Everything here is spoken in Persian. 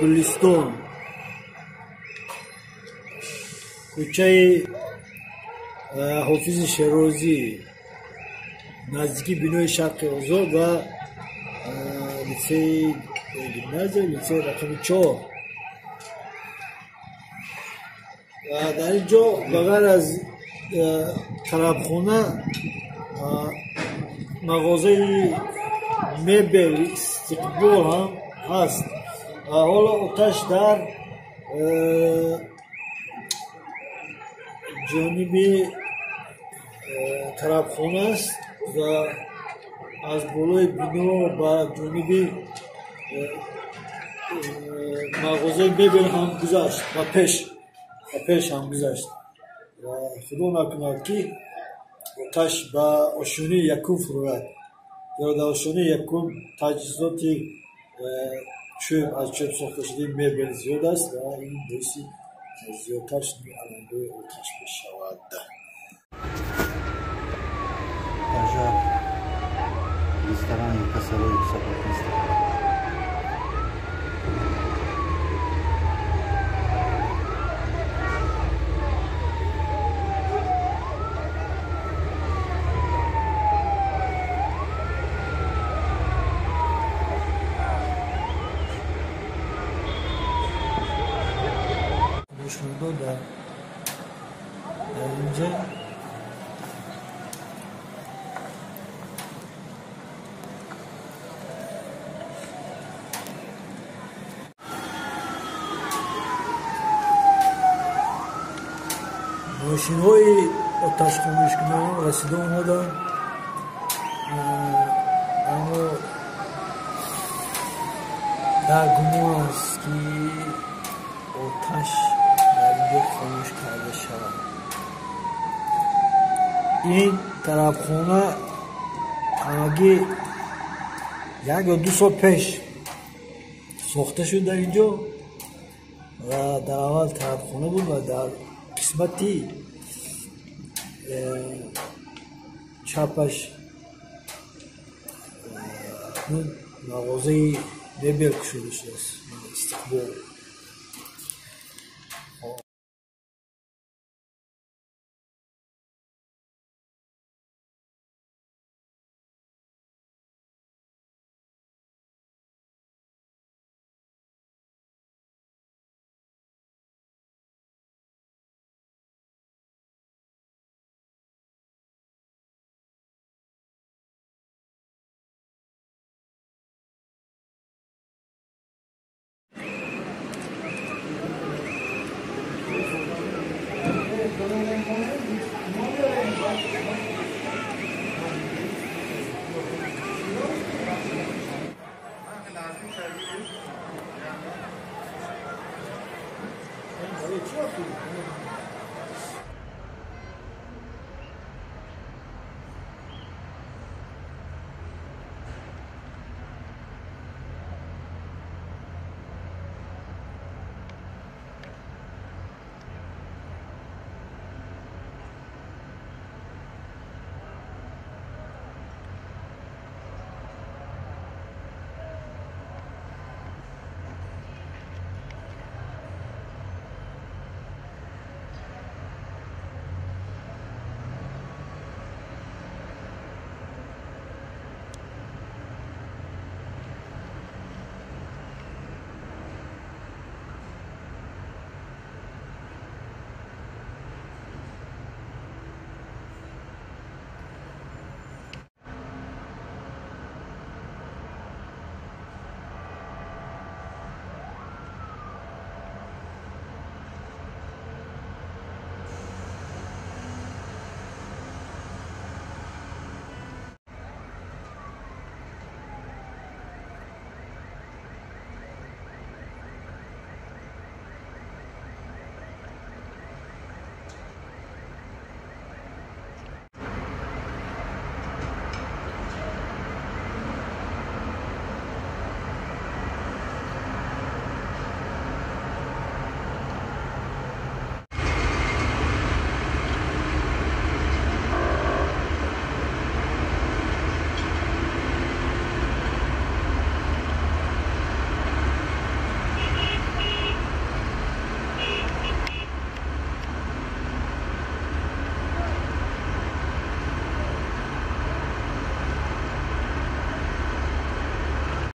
گلستان، کوچه حافظ شیرازی نزدیکی بینای شرق آزاد و لیسه گیمنازیوم لیسه رقم 4. و در اینجا بغیر از طرابخانه مغازه مبل استقبال هم هست. حالا آتش در جانب طرابخانه است و از بالای بنا به جانب مغازه مبل هم گذشت و پیش هم گذشت و خدا نکند که آتش به آشانه یکم فرود یا در آشانه یکم تجهیزات از چوب ساخته شده مبل زیاد است و این باعثی زیادتر علنگوی آتش بشود. Пожар в ресторане Косолой в Сапотинске. در اینجا ماشین های آتش خاموش کننده رسیده آمدن، اما در گمان است که آتش در اینجا خاموش کرده شود. این طرابخانه همگی 1 یا 2 سال پیش ساخته شد در اینجا و در اول طرابخانه بود و در قسمتی چپش مغازه مبل شده است استقبال.